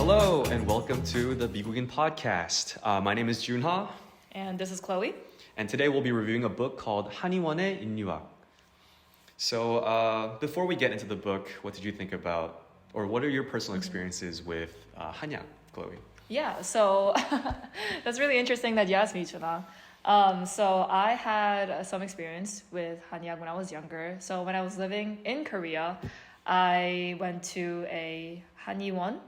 Hello and welcome to the 미국인 podcast. My name is Junha. And this is Chloe. And today we'll be reviewing a book called 한의원의 인류학. So before we get into the book, what did you think about, or what are your personal experiences with 한약, Chloe? Yeah, so that's really interesting that you asked me, Junha. So I had some experience with 한약 when I was younger. So when I was living in Korea, I went to a 한의원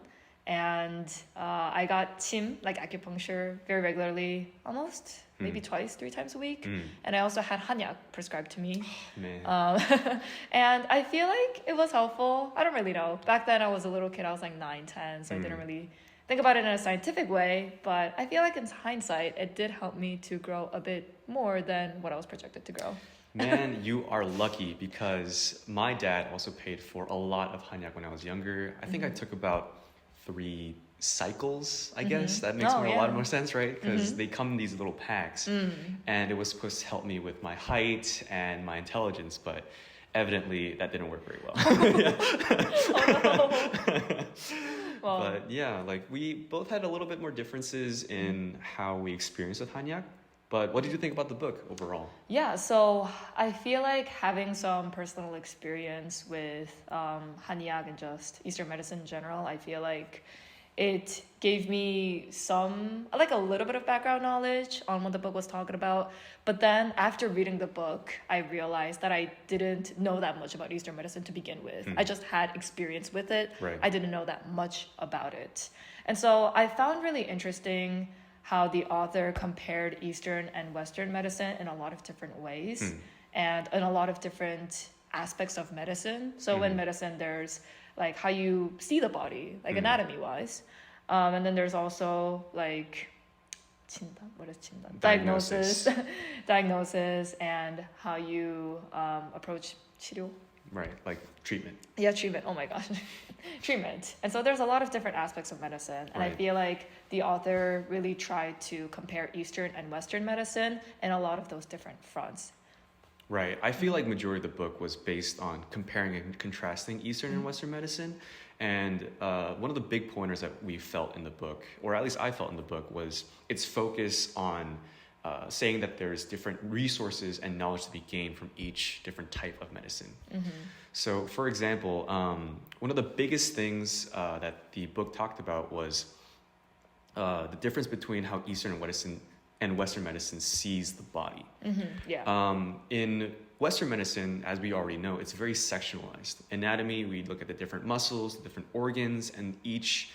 and I got 침, like acupuncture, very regularly, almost maybe twice, 3 times a week. And I also had 한약 prescribed to me. And I feel like it was helpful. I don't really know. Back then I was a little kid. I was like 9, 10, so I didn't really think about it in a scientific way. But I feel like in hindsight, it did help me to grow a bit more than what I was projected to grow. Man, you are lucky because my dad also paid for a lot of 한약 when I was younger. I think I took about 3 cycles, I guess. That makes a lot more sense, right? Because they come in these little packs. And it was supposed to help me with my height and my intelligence, but evidently that didn't work very well. Well, but yeah, like we both had a little bit more differences in how we experienced with 한약. But what did you think about the book overall? Yeah, so I feel like having some personal experience with 한의학 and just Eastern medicine in general, I feel like it gave me a little bit of background knowledge on what the book was talking about. But then after reading the book, I realized that I didn't know that much about Eastern medicine to begin with. I just had experience with it. Right. I didn't know that much about it. And so I found really interesting how the author compared Eastern and Western medicine in a lot of different ways and in a lot of different aspects of medicine. So in medicine, there's like how you see the body, like anatomy-wise. And then there's also like 진단? What is 진단? Diagnosis and how you approach 치료. Right, like treatment. Yeah, treatment. Oh my gosh. Treatment. And so there's a lot of different aspects of medicine. And Right. I feel like the author really tried to compare Eastern and Western medicine in a lot of those different fronts. Right. I feel like majority of the book was based on comparing and contrasting Eastern and Western medicine. And one of the big pointers that we felt in the book, or at least I felt in the book, was its focus on saying that there's different resources and knowledge to be gained from each different type of medicine. So, for example, one of the biggest things that the book talked about was the difference between how Eastern and Western medicine sees the body. In Western medicine, as we already know, it's very sectionalized. Anatomy, we look at the different muscles, the different organs, and each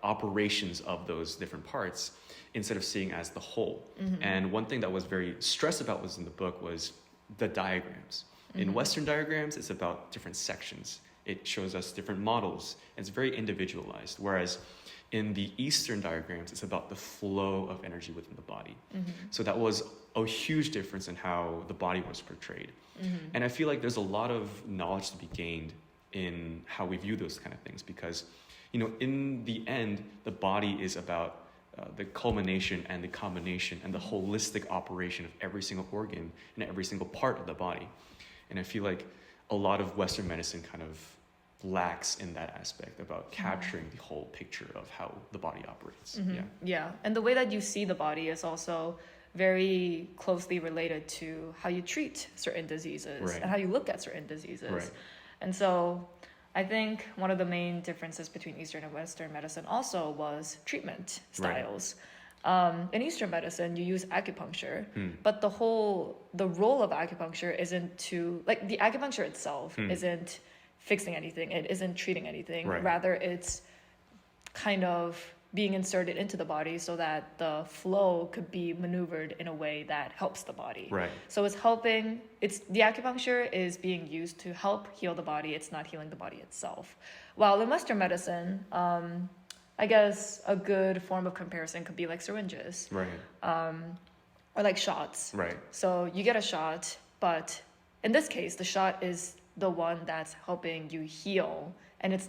operations of those different parts, instead of seeing as the whole. And one thing that was very stressed about was in the book was the diagrams. In Western diagrams, it's about different sections. It shows us different models. It's very individualized. Whereas in the Eastern diagrams, it's about the flow of energy within the body. So that was a huge difference in how the body was portrayed. And I feel like there's a lot of knowledge to be gained in how we view those kind of things because, you know, in the end, the body is about the culmination and the combination and the holistic operation of every single organ and every single part of the body. And I feel like a lot of Western medicine kind of lacks in that aspect about capturing the whole picture of how the body operates. Yeah, and the way that you see the body is also very closely related to how you treat certain diseases and how you look at certain diseases. Right. And so I think one of the main differences between Eastern and Western medicine also was treatment styles. In Eastern medicine, you use acupuncture, but the role of acupuncture isn't to, like the acupuncture itself isn't fixing anything. It isn't treating anything. Right. Rather, it's kind of being inserted into the body so that the flow could be maneuvered in a way that helps the body. Right. So the acupuncture is being used to help heal the body. It's not healing the body itself. While in Western medicine, I guess a good form of comparison could be like syringes. Right. Or like shots. Right. So you get a shot, but in this case, the shot is the one that's helping you heal. And it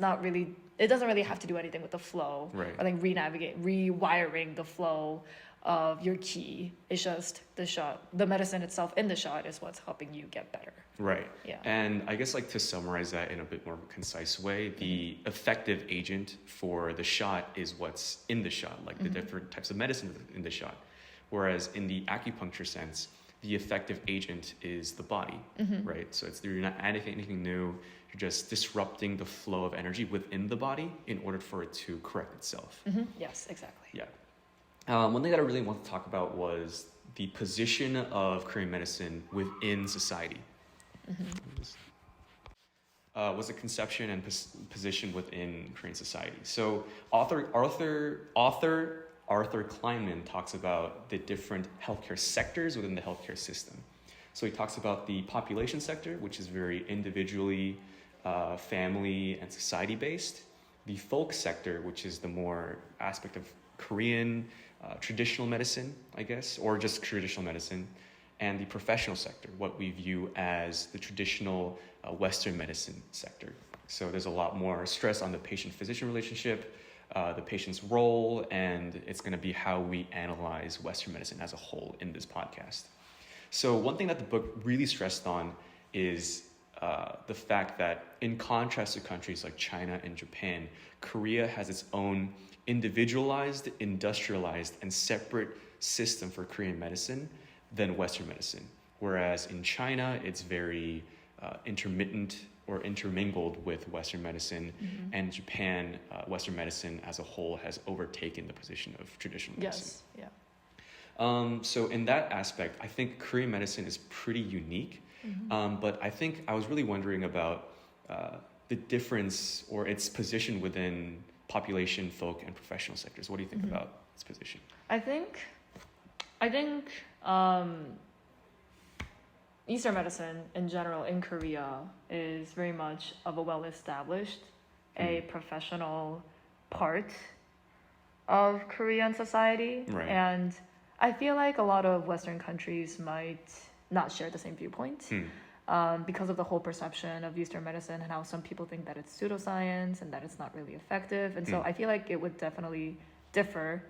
doesn't really have to do anything with the flow. Right. Or like rewiring the flow of your key. It's just the shot, the medicine itself in the shot is what's helping you get better. Right. Yeah. And I guess like to summarize that in a bit more concise way, the effective agent for the shot is what's in the shot, like the different types of medicine in the shot. Whereas in the acupuncture sense, the effective agent is the body, right? So you're not adding anything new. You're just disrupting the flow of energy within the body in order for it to correct itself. Yes, exactly. Yeah. One thing that I really want to talk about was the position of Korean medicine within society. Was the conception and position within Korean society. So Arthur Kleinman talks about the different healthcare sectors within the healthcare system. So he talks about the population sector, which is very individually, family and society based. The folk sector, which is the more aspect of Korean traditional medicine, I guess, or just traditional medicine. And the professional sector, what we view as the traditional Western medicine sector. So there's a lot more stress on the patient-physician relationship, the patient's role, and it's going to be how we analyze Western medicine as a whole in this podcast. So one thing that the book really stressed on is the fact that in contrast to countries like China and Japan, Korea has its own individualized, industrialized, and separate system for Korean medicine than Western medicine. Whereas in China, it's very intermittent or intermingled with Western medicine, and Japan, Western medicine as a whole has overtaken the position of traditional medicine. Yes, yeah. So in that aspect, I think Korean medicine is pretty unique, but I think I was really wondering about the difference or its position within population, folk, and professional sectors. What do you think about its position? I think Eastern medicine in general in Korea is very much of a well-established, a professional part of Korean society. Right. And I feel like a lot of Western countries might not share the same viewpoint because of the whole perception of Eastern medicine and how some people think that it's pseudoscience and that it's not really effective. And so I feel like it would definitely differ.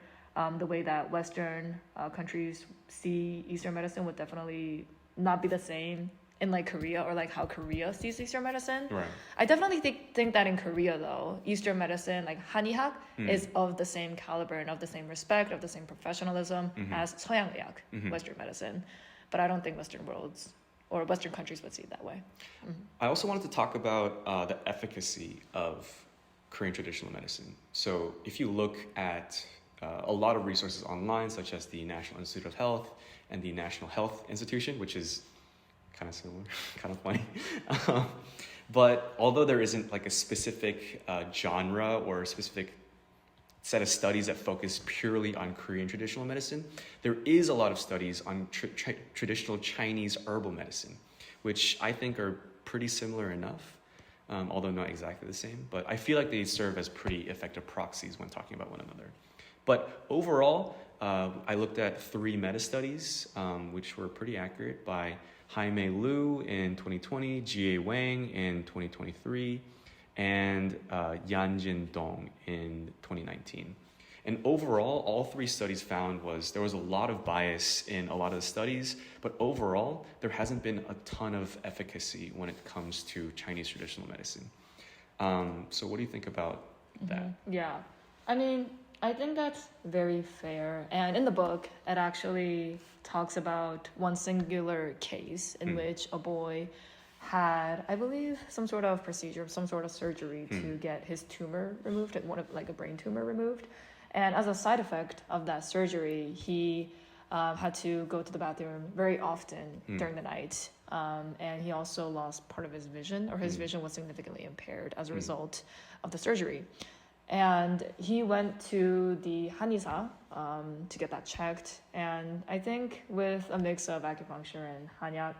The way that Western countries see Eastern medicine would definitely not be the same in like Korea or like how Korea sees Eastern medicine. Right. I definitely think that in Korea though, Eastern medicine, like 한의학, is of the same caliber and of the same respect, of the same professionalism as 서양의학, Western medicine. But I don't think Western worlds or Western countries would see it that way. I also wanted to talk about the efficacy of Korean traditional medicine. So if you look at a lot of resources online, such as the National Institute of Health and the National Health Institution, which is kind of similar, kind of funny. But although there isn't like a specific genre or a specific set of studies that focus purely on Korean traditional medicine, there is a lot of studies on traditional Chinese herbal medicine, which I think are pretty similar enough, although not exactly the same. But I feel like they serve as pretty effective proxies when talking about one another. But overall, I looked at 3 meta-studies, which were pretty accurate by Jaime Liu in 2020, Jie Wang in 2023, and Yanjin Dong in 2019. And overall, all 3 studies found there was a lot of bias in a lot of the studies, but overall, there hasn't been a ton of efficacy when it comes to Chinese traditional medicine. So what do you think about that? Yeah, I mean, I think that's very fair. And in the book, it actually talks about one singular case in which a boy had, I believe, some sort of procedure, some sort of surgery to get his tumor removed, like a brain tumor removed. And as a side effect of that surgery, he had to go to the bathroom very often during the night. And he also lost part of his vision, or his vision was significantly impaired as a result of the surgery. And he went to the Hanisa to get that checked. And I think with a mix of acupuncture and Hanyak,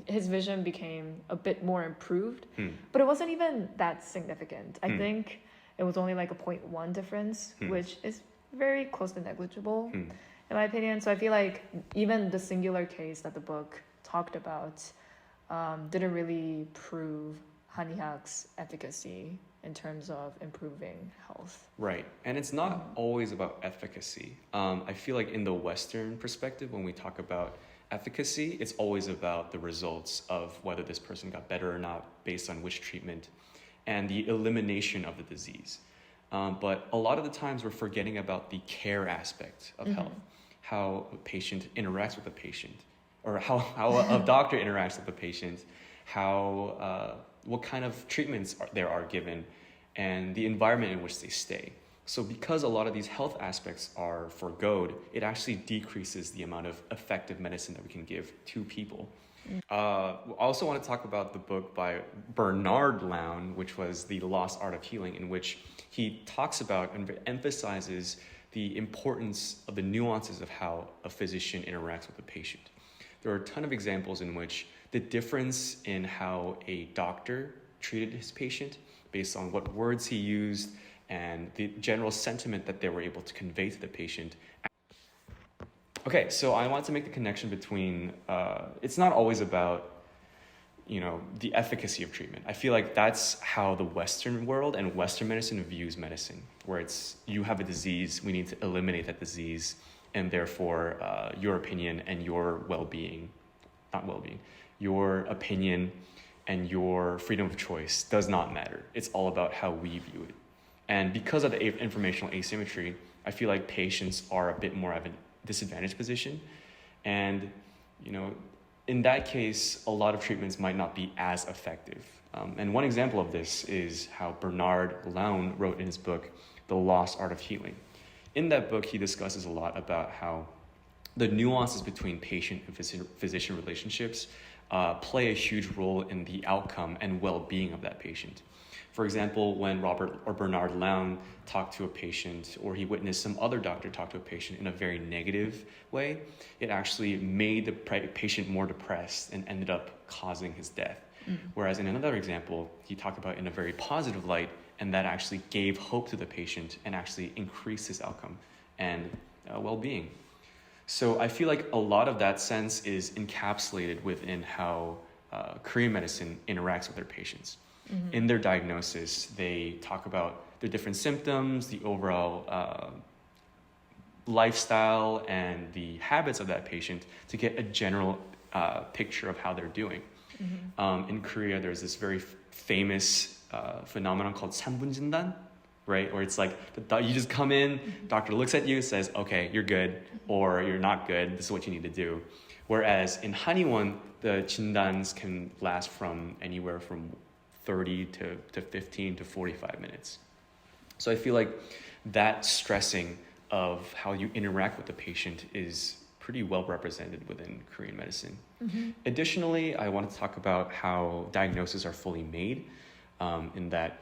his vision became a bit more improved. But it wasn't even that significant. I think it was only like a 0.1 difference, which is very close to negligible, in my opinion. So I feel like even the singular case that the book talked about didn't really prove 한의학's efficacy in terms of improving health. Right. And it's not always about efficacy. I feel like in the Western perspective, when we talk about efficacy, it's always about the results of whether this person got better or not based on which treatment and the elimination of the disease. But a lot of the times we're forgetting about the care aspect of health, how a patient interacts with a patient, or how a doctor interacts with a patient, what kind of treatments there are given, and the environment in which they stay. So because a lot of these health aspects are forgoed, it actually decreases the amount of effective medicine that we can give to people. I also want to talk about the book by Bernard Lown, which was The Lost Art of Healing, in which he talks about and emphasizes the importance of the nuances of how a physician interacts with a patient. There are a ton of examples in which the difference in how a doctor treated his patient based on what words he used and the general sentiment that they were able to convey to the patient. Okay, so I want to make the connection between, it's not always about, the efficacy of treatment. I feel like that's how the Western world and Western medicine views medicine, where it's, you have a disease, we need to eliminate that disease, and therefore your opinion and your your opinion and your freedom of choice does not matter. It's all about how we view it. And because of the informational asymmetry, I feel like patients are a bit more of a disadvantaged position. And, in that case, a lot of treatments might not be as effective. And one example of this is how Bernard Lown wrote in his book, The Lost Art of Healing. In that book, he discusses a lot about how the nuances between patient and physician relationships play a huge role in the outcome and well-being of that patient. For example, when Robert or Bernard Lown talked to a patient, or he witnessed some other doctor talk to a patient in a very negative way, it actually made the patient more depressed and ended up causing his death. Whereas in another example, he talked about it in a very positive light, and that actually gave hope to the patient and actually increased his outcome and well-being. So I feel like a lot of that sense is encapsulated within how Korean medicine interacts with their patients. In their diagnosis, they talk about the different symptoms, the overall lifestyle, and the habits of that patient to get a general picture of how they're doing. In Korea, there's this very famous phenomenon called 삼분진단, right? Where it's like, you just come in, doctor looks at you, says, okay, you're good, or you're not good, this is what you need to do. Whereas in 한의원, the 진단s can last from anywhere from 30 to 15 to 45 minutes. So I feel like that stressing of how you interact with the patient is pretty well represented within Korean medicine. Additionally, I want to talk about how diagnoses are fully made, in that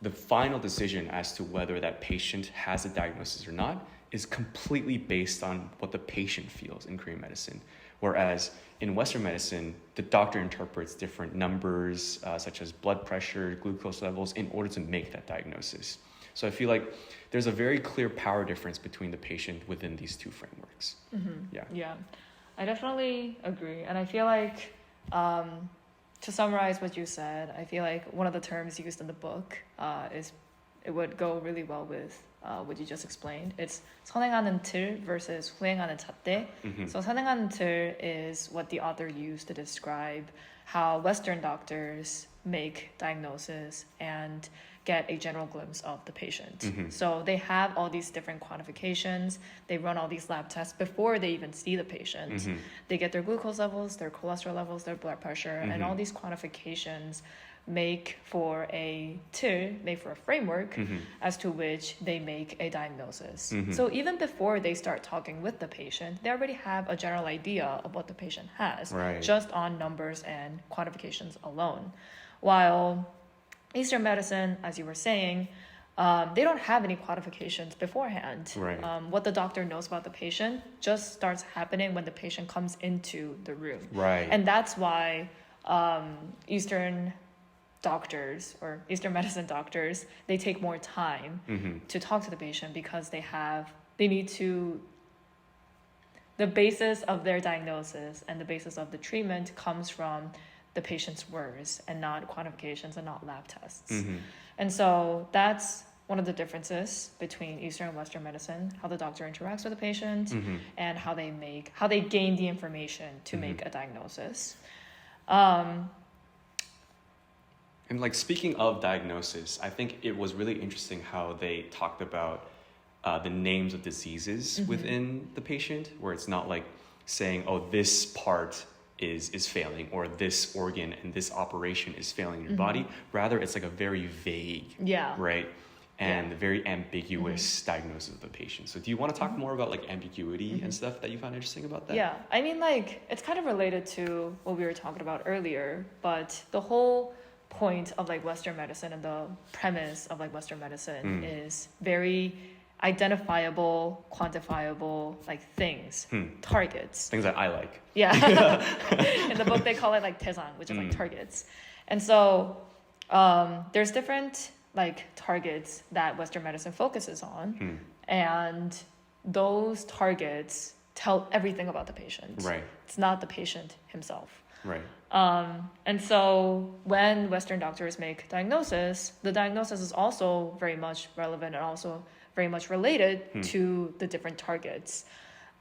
the final decision as to whether that patient has a diagnosis or not is completely based on what the patient feels in Korean medicine. Whereas in Western medicine, the doctor interprets different numbers, such as blood pressure, glucose levels, in order to make that diagnosis. So I feel like there's a very clear power difference between the patient within these two frameworks. Yeah, I definitely agree. And I feel like, to summarize what you said, I feel like one of the terms used in the book it would go really well with what you just explained. It's 선행하는 틀 versus 후행하는 잣대. So 선행하는 틀 is what the author used to describe how Western doctors make diagnosis and get a general glimpse of the patient. So they have all these different quantifications. They run all these lab tests before they even see the patient. They get their glucose levels, their cholesterol levels, their blood pressure, and all these quantifications make for a framework as to which they make a diagnosis. So even before they start talking with the patient, they already have a general idea of what the patient has, just on numbers and quantifications alone. While Eastern medicine, as you were saying, they don't have any quantifications beforehand. What the doctor knows about the patient just starts happening when the patient comes into the room. And that's why Eastern doctors or Eastern medicine doctors, they take more time to talk to the patient because they need to, the basis of their diagnosis and the basis of the treatment comes from the patient's words and not quantifications and not lab tests. And so that's one of the differences between Eastern and Western medicine, how the doctor interacts with the patient and how they gain the information to make a diagnosis. And like speaking of diagnosis, I think it was really interesting how they talked about the names of diseases within the patient, where it's not like saying, oh, this part is failing, or this organ and this operation is failing in your body. Rather, it's like a very vague, right? And very ambiguous diagnosis of the patient. So do you want to talk more about like ambiguity and stuff that you found interesting about that? Yeah, I mean, like, it's kind of related to what we were talking about earlier, but the whole point of like Western medicine and the premise of like Western medicine is very identifiable, quantifiable, like things, targets. Things that I like. Yeah. In the book, they call it like 태산, which is like targets. And so there's different like targets that Western medicine focuses on. And those targets tell everything about the patient. Right. It's not the patient himself. Right. And so when Western doctors make diagnosis, the diagnosis is also very much relevant and also very much related to the different targets.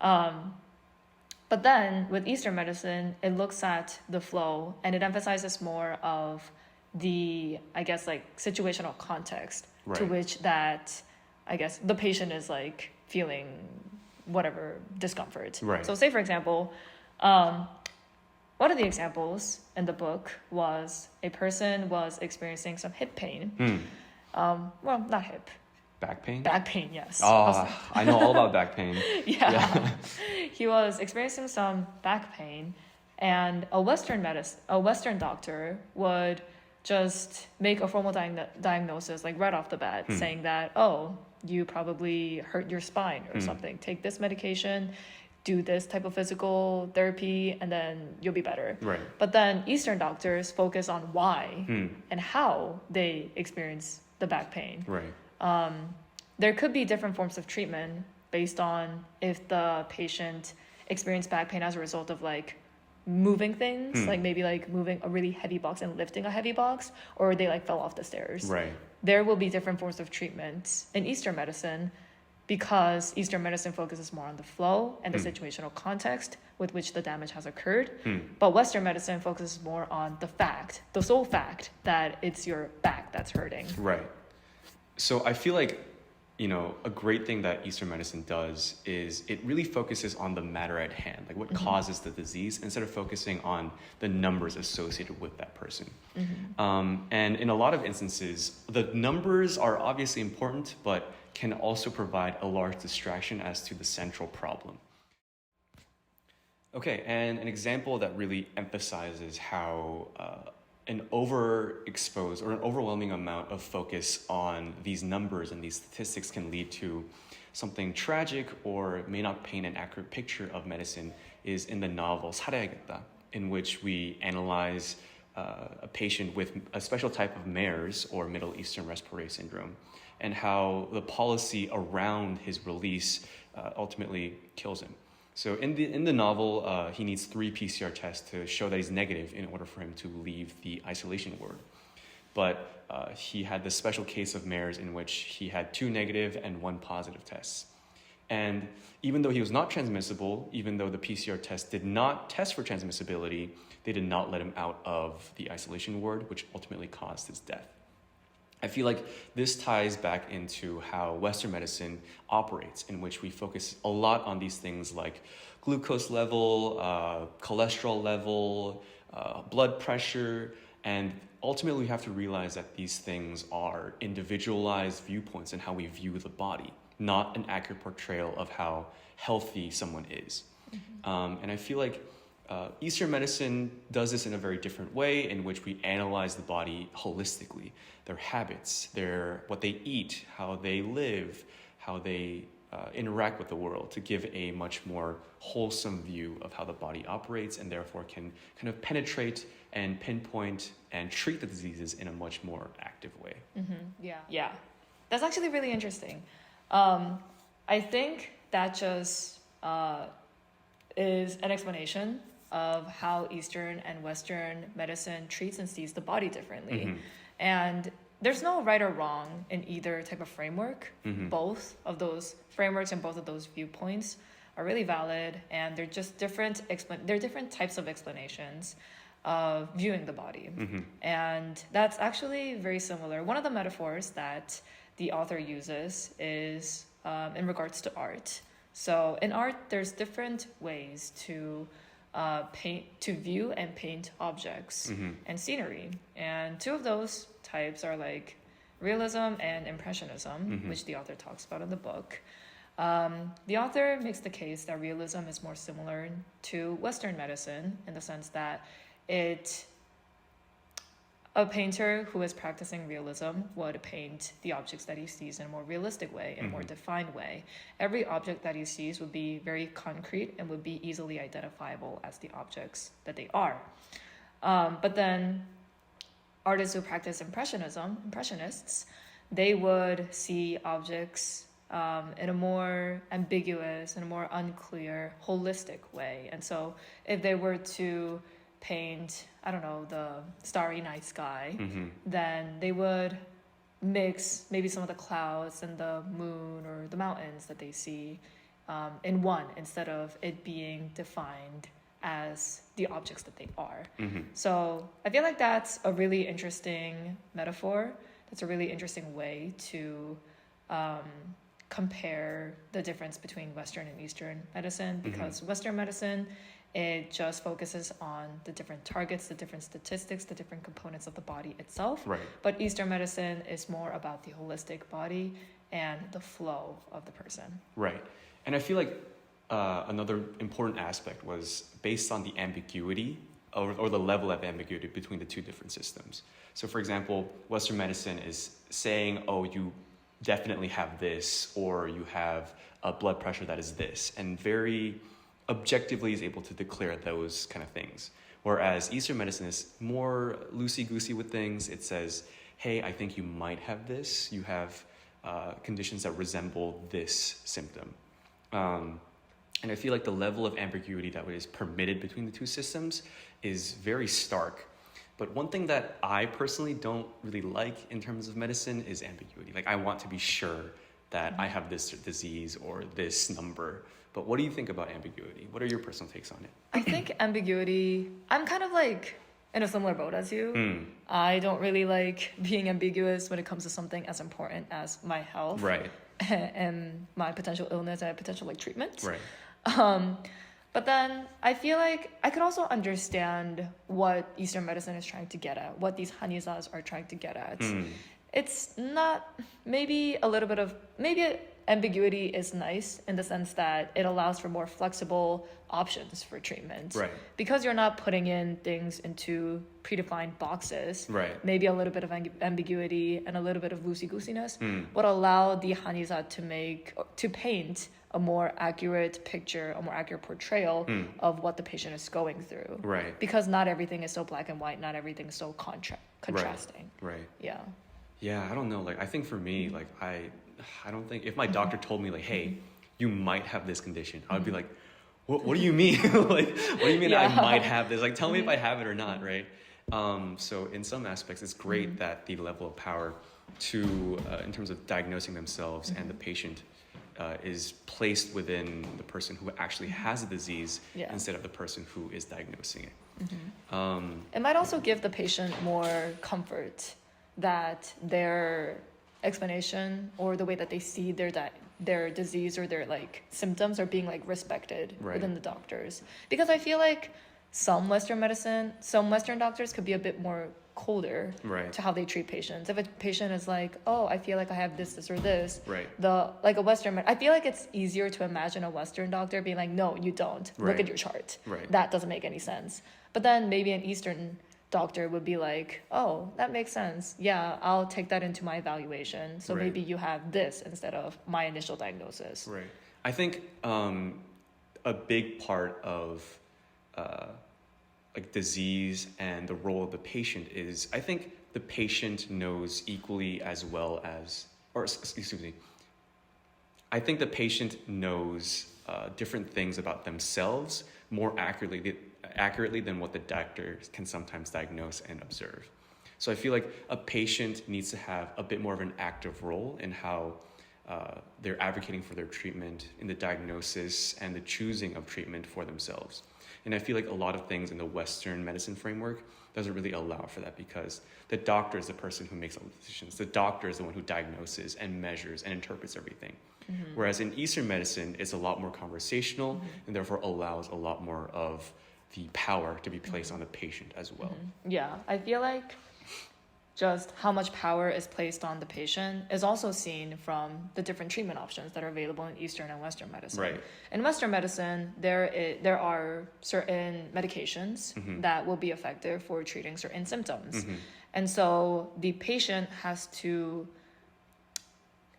But then with Eastern medicine, it looks at the flow and it emphasizes more of the, I guess, like situational context to which that, I guess, the patient is like feeling whatever discomfort. Right. So say, for example, one of the examples in the book was a person was experiencing some hip pain. Well, not hip. Back pain? Back pain, yes. Oh, I know all about back pain. Yeah. He was experiencing some back pain, and a Western doctor would just make a formal diagnosis, like right off the bat, saying that, oh, you probably hurt your spine or something. Take this medication, do this type of physical therapy, and then you'll be better. Right. But then Eastern doctors focus on why and how they experience the back pain. Right. There could be different forms of treatment based on if the patient experienced back pain as a result of like moving things, like maybe like moving a really heavy box and lifting a heavy box, or they like fell off the stairs. Right. There will be different forms of treatment in Eastern medicine because Eastern medicine focuses more on the flow and the situational context with which the damage has occurred. But Western medicine focuses more on the fact, the sole fact that it's your back that's hurting. Right. So I feel like, you know, a great thing that Eastern medicine does is it really focuses on the matter at hand, like what causes the disease, instead of focusing on the numbers associated with that person. And in a lot of instances, the numbers are obviously important, but can also provide a large distraction as to the central problem. Okay, and an example that really emphasizes how an overexposed or an overwhelming amount of focus on these numbers and these statistics can lead to something tragic or may not paint an accurate picture of medicine is in the novel 살아야겠다, in which we analyze a patient with a special type of MERS or Middle Eastern Respiratory Syndrome, and how the policy around his release ultimately kills him. So in the novel, he needs 3 PCR tests to show that he's negative in order for him to leave the isolation ward. But he had this special case of MERS in which he had 2 negative and 1 positive tests. And even though he was not transmissible, even though the PCR test did not test for transmissibility, they did not let him out of the isolation ward, which ultimately caused his death. I feel like this ties back into how Western medicine operates, in which we focus a lot on these things like glucose level, cholesterol level, blood pressure, and ultimately we have to realize that these things are individualized viewpoints in how we view the body, not an accurate portrayal of how healthy someone is. And I feel like Eastern medicine does this in a very different way, in which we analyze the body holistically, their habits, what they eat, how they live, how they interact with the world, to give a much more wholesome view of how the body operates, and therefore can kind of penetrate and pinpoint and treat the diseases in a much more active way. Yeah, that's actually really interesting. I think that just is an explanation of how Eastern and Western medicine treats and sees the body differently. And there's no right or wrong in either type of framework. Both of those frameworks and both of those viewpoints are really valid, and they're just different types of explanations of viewing the body. And that's actually very similar. One of the metaphors that the author uses is in regards to art. So in art, there's different ways to view and paint objects and scenery. And two of those types are like realism and impressionism, which the author talks about in the book. The author makes the case that realism is more similar to Western medicine in the sense that a painter who is practicing realism would paint the objects that he sees in a more realistic way, in a more defined way. Every object that he sees would be very concrete and would be easily identifiable as the objects that they are. But then artists who practice impressionists, they would see objects in a more ambiguous and a more unclear, holistic way. And so if they were to paint, I don't know, the starry night sky, then they would mix maybe some of the clouds and the moon or the mountains that they see in one, instead of it being defined as the objects that they are. So I feel like that's a really interesting metaphor. That's a really interesting way to compare the difference between Western and Eastern medicine, because Western medicine, it just focuses on the different targets, the different statistics, the different components of the body itself. Right. But Eastern medicine is more about the holistic body and the flow of the person. Right. And I feel like another important aspect was based on the ambiguity or the level of ambiguity between the two different systems. So for example, Western medicine is saying, oh, you definitely have this, or you have a blood pressure that is this, and very objectively is able to declare those kind of things. Whereas Eastern medicine is more loosey-goosey with things. It says, hey, I think you might have this. You have conditions that resemble this symptom. And I feel like the level of ambiguity that is permitted between the two systems is very stark. But one thing that I personally don't really like in terms of medicine is ambiguity. Like, I want to be sure that I have this disease or this number. But what do you think about ambiguity? What are your personal takes on it? I think ambiguity, I'm kind of like in a similar boat as you. I don't really like being ambiguous when it comes to something as important as my health. Right. And my potential illness and potential like treatment. Right. But then I feel like I could also understand what Eastern medicine is trying to get at, what these hanizas are trying to get at. It's not, maybe ambiguity is nice in the sense that it allows for more flexible options for treatment. Right. Because you're not putting in things into predefined boxes. Right. Maybe a little bit of ambiguity and a little bit of loosey-goosiness would allow the haniza to paint a more accurate picture, a more accurate portrayal of what the patient is going through. Right. Because not everything is so black and white, not everything is so contrasting. Right. Yeah. Yeah, I don't know. Like, I think for me, like, I don't think if my doctor told me like, hey, you might have this condition, I would be like, what do you mean? Like, what do you mean I might have this? Like, tell me if I have it or not, right? So in some aspects, it's great that the level of power to, in terms of diagnosing themselves and the patient, is placed within the person who actually has the disease instead of the person who is diagnosing it. It might also give the patient more comfort that their explanation or the way that they see their disease or their like symptoms are being like respected within the doctors. Because I feel like some Western doctors could be a bit more colder to how they treat patients. If a patient is like, oh, I feel like I have this or this, I feel like it's easier to imagine a Western doctor being like, no, you don't. Look at your chart. That doesn't make any sense. But then maybe an Eastern doctor would be like, oh, that makes sense. Yeah, I'll take that into my evaluation. So maybe you have this instead of my initial diagnosis. Right. I think a big part of like disease and the role of the patient is, I think the patient knows equally as well as, I think the patient knows different things about themselves more accurately accurately than what the doctor can sometimes diagnose and observe. So I feel like a patient needs to have a bit more of an active role in how they're advocating for their treatment, in the diagnosis and the choosing of treatment for themselves. And I feel like a lot of things in the Western medicine framework doesn't really allow for that, because the doctor is the person who makes all the decisions. The doctor is the one who diagnoses and measures and interprets everything. Whereas in Eastern medicine, it's a lot more conversational and therefore allows a lot more of the power to be placed on the patient as well. Yeah, I feel like just how much power is placed on the patient is also seen from the different treatment options that are available in Eastern and Western medicine. Right. In Western medicine, there are certain medications that will be effective for treating certain symptoms. And so the patient has to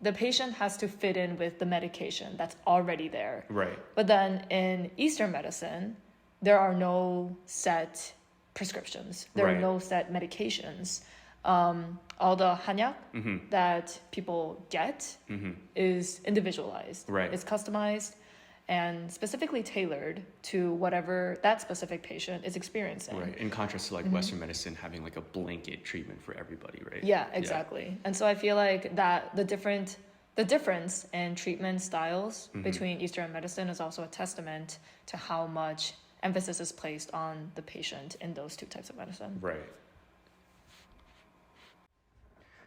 fit in with the medication that's already there. Right. But then in Eastern medicine, there are no set prescriptions. There are no set medications. All the hanyak that people get is individualized. Right. It's customized and specifically tailored to whatever that specific patient is experiencing. Right. In contrast to like Western medicine having like a blanket treatment for everybody, right? Yeah, exactly. Yeah. And so I feel like that the difference in treatment styles between Eastern medicine is also a testament to how much emphasis is placed on the patient in those two types of medicine. Right.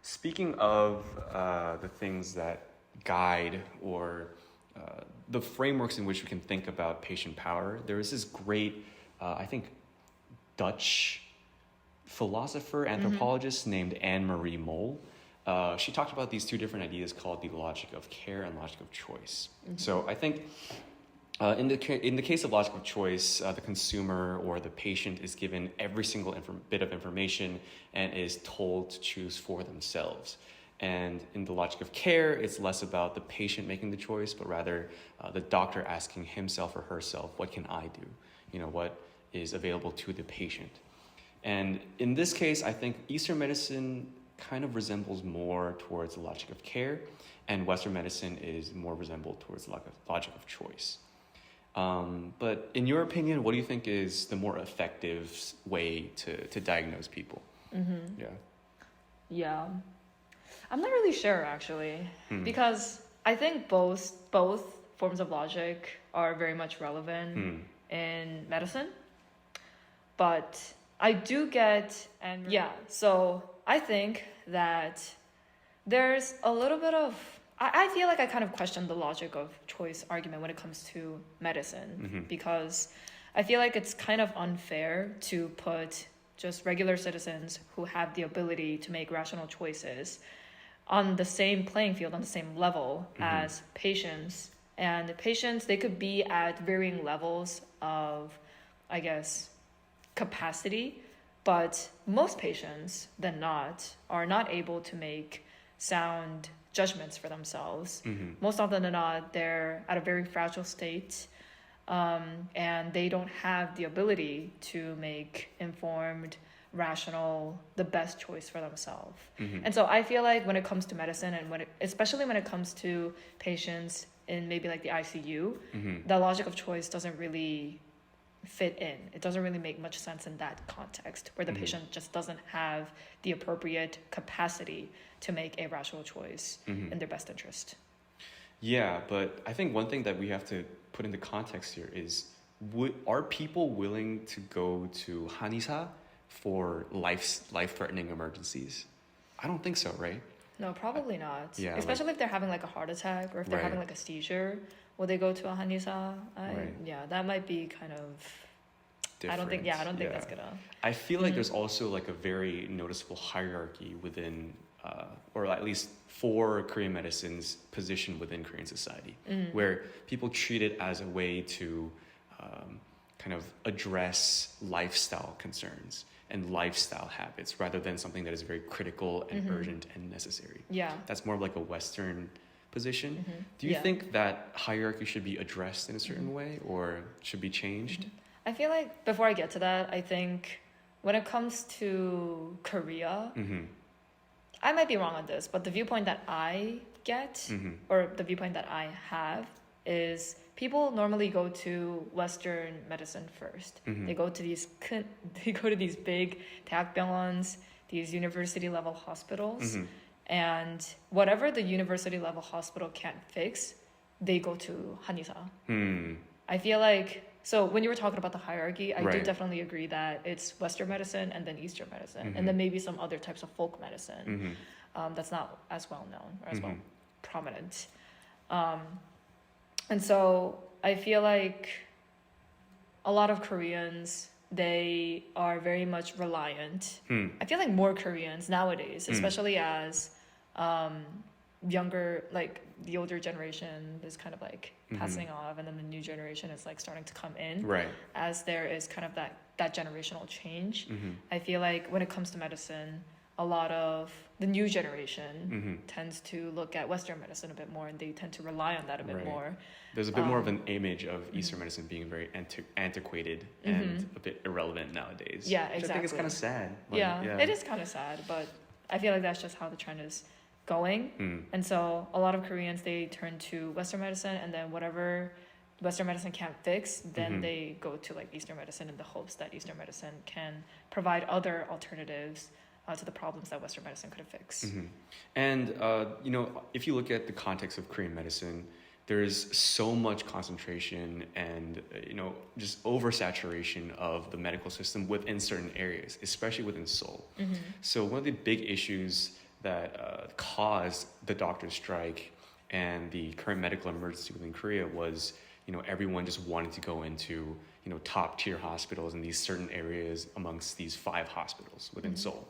Speaking of the things that guide or the frameworks in which we can think about patient power, there is this great, I think, Dutch philosopher, anthropologist named Anne-Marie Mol. She talked about these two different ideas called the logic of care and logic of choice. So I think in the case of logic of choice, the consumer or the patient is given every single bit of information and is told to choose for themselves. And in the logic of care, it's less about the patient making the choice, but rather the doctor asking himself or herself, what can I do? You know, what is available to the patient? And in this case, I think Eastern medicine kind of resembles more towards the logic of care, and Western medicine is more resembled towards the logic of choice. But in your opinion, what do you think is the more effective way to diagnose people? Yeah. I'm not really sure, actually, because I think both forms of logic are very much relevant in medicine. But I do get, so I think that there's a little bit of, I feel like I kind of question the logic of choice argument when it comes to medicine, because I feel like it's kind of unfair to put just regular citizens who have the ability to make rational choices on the same playing field, on the same level as patients. And patients, they could be at varying levels of, I guess, capacity, but most patients are not able to make sound judgments for themselves. Most often than not, they're at a very fragile state, and they don't have the ability to make informed, rational, the best choice for themselves. And so I feel like when it comes to medicine, and especially when it comes to patients in maybe like the ICU, the logic of choice doesn't really fit in. It doesn't really make much sense in that context, where the patient just doesn't have the appropriate capacity to make a rational choice in their best interest. Yeah, but I think one thing that we have to put into context here is, are people willing to go to 한의사 for life-threatening emergencies? I don't think so, right? No, probably not. Yeah, especially if they're having like a heart attack, or if they're having like a seizure, will they go to a 한의사? Yeah, that might be kind of different. I don't think that's gonna. I feel like there's also like a very noticeable hierarchy within, or at least for Korean medicine's position within Korean society, where people treat it as a way to kind of address lifestyle concerns and lifestyle habits, rather than something that is very critical and urgent and necessary. Yeah. That's more of like a Western position. Do you think that hierarchy should be addressed in a certain way, or should be changed? I feel like, before I get to that, I think when it comes to Korea, I might be wrong on this, but the viewpoint that I get, or the viewpoint that I have, is people normally go to Western medicine first. They go to these big 대학병원s, these university level hospitals, and whatever the university level hospital can't fix, they go to 한의사. I feel like, so when you were talking about the hierarchy, I do definitely agree that it's Western medicine and then Eastern medicine, and then maybe some other types of folk medicine that's not as well known or as well prominent. And so I feel like a lot of Koreans, they are very much reliant. I feel like more Koreans nowadays, especially as younger, like the older generation is kind of like passing off, and then the new generation is like starting to come in. As there is kind of that generational change. I feel like when it comes to medicine, a lot of the new generation tends to look at Western medicine a bit more, and they tend to rely on that a bit more. There's a bit more of an image of Eastern medicine being very antiquated and a bit irrelevant nowadays. Yeah, exactly. exactly. I think it's kind of sad. It is kind of sad, but I feel like that's just how the trend is going. And so a lot of Koreans, they turn to Western medicine, and then whatever Western medicine can't fix, then they go to like Eastern medicine in the hopes that Eastern medicine can provide other alternatives to the problems that Western medicine couldn't fix. And, you know, if you look at the context of Korean medicine, there's so much concentration and, you know, just oversaturation of the medical system within certain areas, especially within Seoul. So one of the big issues that caused the doctor's strike and the current medical emergency within Korea was, you know, everyone just wanted to go into, you know, top tier hospitals in these certain areas amongst these 5 hospitals within Seoul.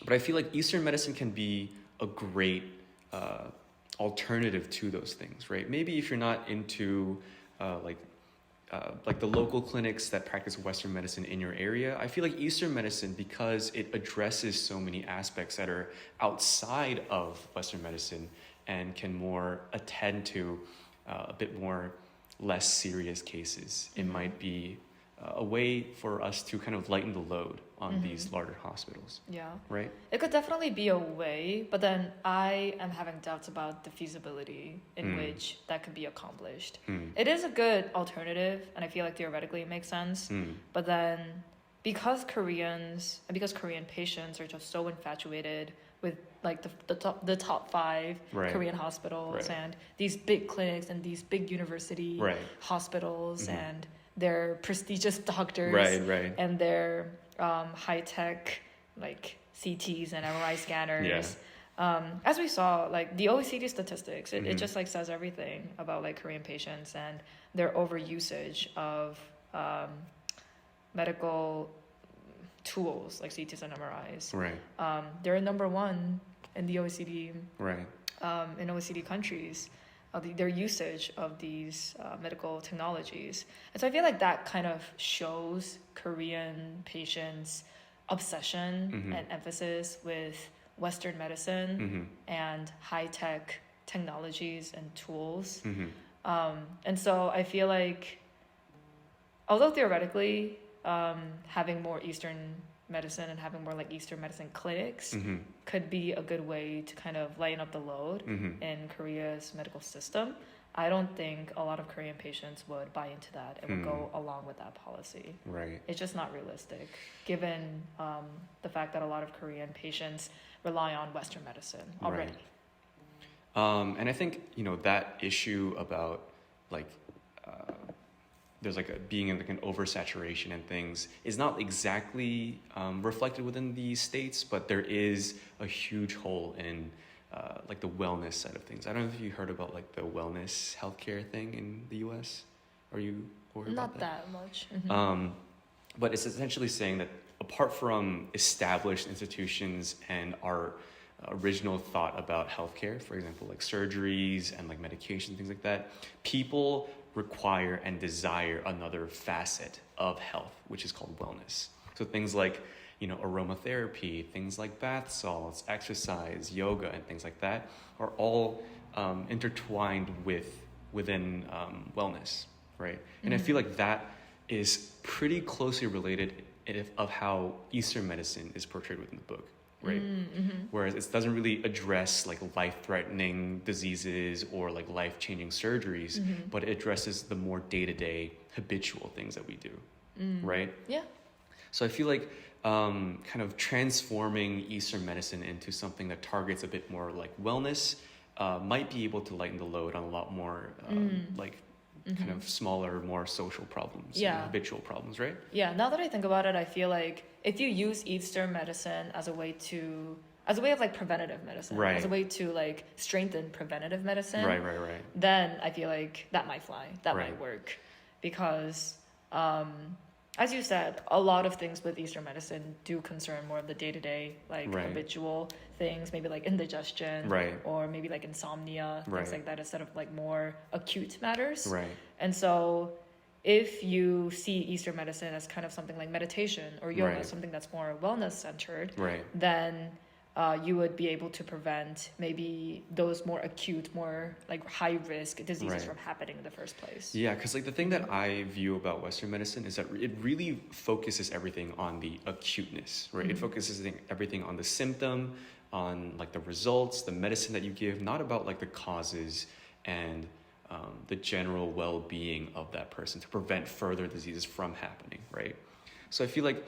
But I feel like Eastern medicine can be a great alternative to those things, right? Maybe if you're not into like the local clinics that practice Western medicine in your area, I feel like Eastern medicine, because it addresses so many aspects that are outside of Western medicine and can more attend to a bit more less serious cases, it might be a way for us to kind of lighten the load on these larger hospitals. Yeah. Right? It could definitely be a way, but then I am having doubts about the feasibility in which that could be accomplished. It is a good alternative, and I feel like theoretically it makes sense. But then because Korean patients are just so infatuated with like the top 5 Korean hospitals and these big clinics and these big university hospitals and their prestigious doctors and their high-tech like CTs and MRI scanners. As we saw, like the OECD statistics, it just like says everything about like Korean patients and their overusage of medical tools like CTs and MRIs. They're number 1 in the OECD. In OECD countries. Their usage of these medical technologies. And so I feel like that kind of shows Korean patients' obsession and emphasis with Western medicine and high-tech technologies and tools. And so I feel like, although theoretically having more Eastern medicine and having more like Eastern medicine clinics could be a good way to kind of lighten up the load in Korea's medical system, I don't think a lot of Korean patients would buy into that and would go along with that policy. It's just not realistic, given the fact that a lot of Korean patients rely on Western medicine already. And I think, you know, that issue about like there's like being in like an oversaturation and things is not exactly reflected within the States, but there is a huge hole in like the wellness side of things. I don't know if you heard about like the wellness healthcare thing in the US. Are you aware about that? Not that much. But it's essentially saying that apart from established institutions and our original thought about healthcare, for example, like surgeries and like medication, things like that, people require and desire another facet of health, which is called wellness. So things like, you know, aromatherapy, things like bath salts, exercise, yoga, and things like that are all intertwined within wellness, right? And I feel like that is pretty closely related of how Eastern medicine is portrayed within the book. right? Whereas it doesn't really address like life-threatening diseases or like life-changing surgeries, but it addresses the more day-to-day habitual things that we do, right? Yeah. So I feel like kind of transforming Eastern medicine into something that targets a bit more like wellness might be able to lighten the load on a lot more like kind of smaller, more social problems, habitual problems, right? Yeah, now that I think about it, I feel like if you use Eastern medicine as a way of like preventative medicine, right, as a way to like strengthen preventative medicine, right, then I feel like that might fly, that right, might work. Because as you said, a lot of things with Eastern medicine do concern more of the day-to-day, like right, habitual things, maybe like indigestion, right, or maybe like insomnia, right, things like that, instead of like more acute matters. Right. And so if you see Eastern medicine as kind of something like meditation or yoga, right, something that's more wellness-centered, right, then you would be able to prevent maybe those more acute, more like high-risk diseases right, from happening in the first place. Yeah, because like the thing that I view about Western medicine is that it really focuses everything on the acuteness, right? It focuses everything on the symptom, on like the results, the medicine that you give, not about like the causes and the general well-being of that person to prevent further diseases from happening, right? So I feel like,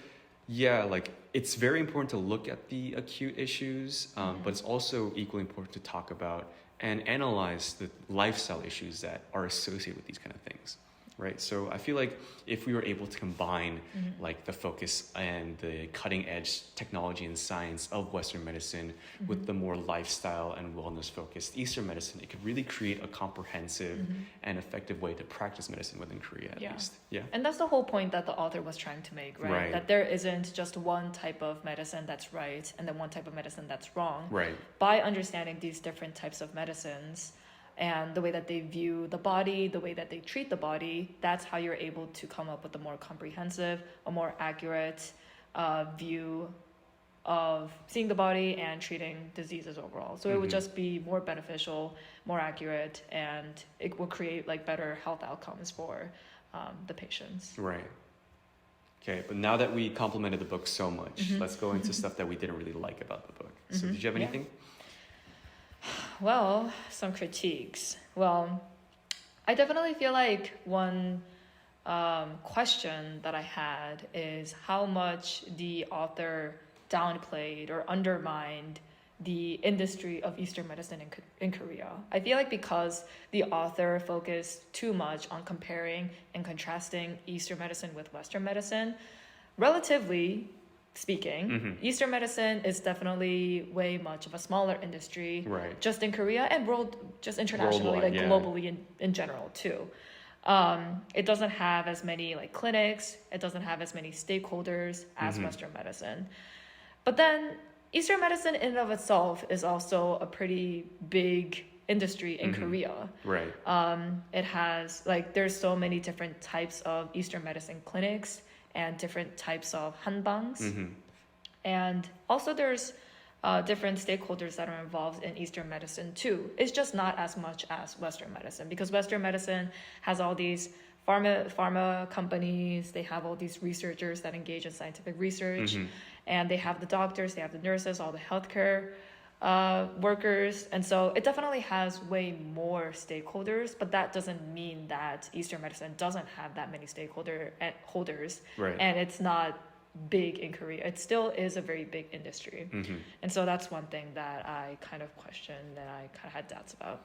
yeah, like it's very important to look at the acute issues, but it's also equally important to talk about and analyze the lifestyle issues that are associated with these kind of things, right? So I feel like if we were able to combine like the focus and the cutting edge technology and science of Western medicine with the more lifestyle and wellness focused Eastern medicine, it could really create a comprehensive and effective way to practice medicine within Korea at least. Yeah. And that's the whole point that the author was trying to make, right? Right. That there isn't just one type of medicine that's right and then one type of medicine that's wrong. Right. By understanding these different types of medicines and the way that they view the body, the way that they treat the body, that's how you're able to come up with a more comprehensive, a more accurate view of seeing the body and treating diseases overall. So it would just be more beneficial, more accurate, and it will create like better health outcomes for the patients. Right. Okay, but now that we complimented the book so much, let's go into stuff that we didn't really like about the book. So did you have anything? Well, some critiques. Well, I definitely feel like one question that I had is how much the author downplayed or undermined the industry of Eastern medicine in Korea. I feel like because the author focused too much on comparing and contrasting Eastern medicine with Western medicine, relatively speaking, Eastern medicine is definitely way much of a smaller industry, right, just in Korea and just internationally, worldwide, like globally in general too. It doesn't have as many like clinics, it doesn't have as many stakeholders as Western medicine. But then Eastern medicine in and of itself is also a pretty big industry in Korea. Right. It has like there's so many different types of Eastern medicine clinics and different types of hanbangs. And also there's different stakeholders that are involved in Eastern medicine too. It's just not as much as Western medicine because Western medicine has all these pharma companies, they have all these researchers that engage in scientific research, and they have the doctors, they have the nurses, all the healthcare workers, and so it definitely has way more stakeholders, but that doesn't mean that Eastern medicine doesn't have that many holders, right, and it's not big in Korea. It still is a very big industry, and so that's one thing that I kind of questioned and I kind of had doubts about.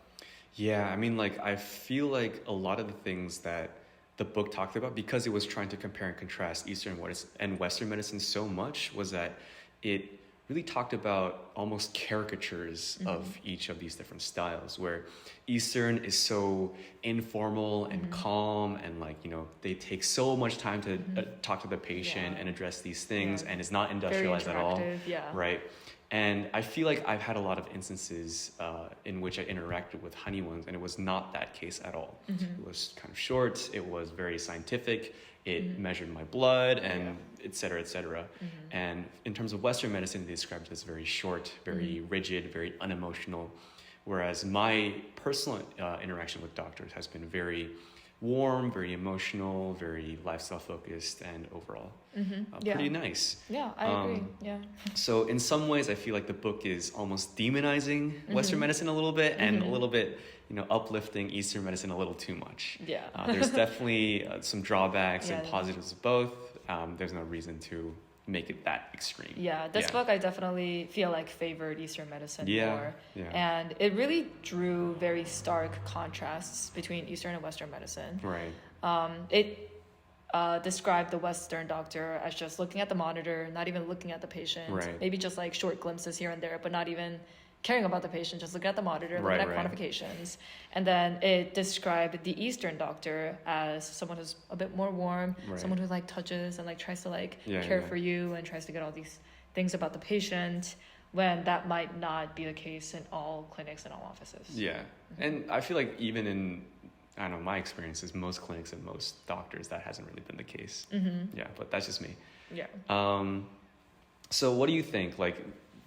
Yeah, I mean, like, I feel like a lot of the things that the book talked about, because it was trying to compare and contrast Eastern and Western medicine so much, was that it really talked about almost caricatures of each of these different styles, where Eastern is so informal and calm, and like, you know, they take so much time to talk to the patient and address these things, and it's not industrialized at all, right? And I feel like I've had a lot of instances in which I interacted with han의원, and it was not that case at all. It was kind of short, it was very scientific, it measured my blood, and et cetera, et cetera. And in terms of Western medicine, they described it as very short, very rigid, very unemotional, whereas my personal interaction with doctors has been very warm, very emotional, very lifestyle focused, and overall pretty nice. Yeah, I agree. Yeah. So in some ways, I feel like the book is almost demonizing Western medicine a little bit, and a little bit, uplifting Eastern medicine a little too much. Yeah. There's definitely some drawbacks and Yeah. positives of both. There's no reason to make it that extreme. Yeah, this book I definitely feel like favored Eastern medicine more. Yeah. And it really drew very stark contrasts between Eastern and Western medicine. Right. It described the Western doctor as just looking at the monitor, not even looking at the patient. Right. Maybe just like short glimpses here and there, but not even caring about the patient, just looking at the monitor, looking at quantifications. And then it described the Eastern doctor as someone who's a bit more warm, someone who like touches and like tries to like care for you and tries to get all these things about the patient, when that might not be the case in all clinics and all offices. Yeah. And I feel like even in, I don't know, my experiences, most clinics and most doctors, that hasn't really been the case. Yeah, but that's just me. Yeah. So what do you think? Like,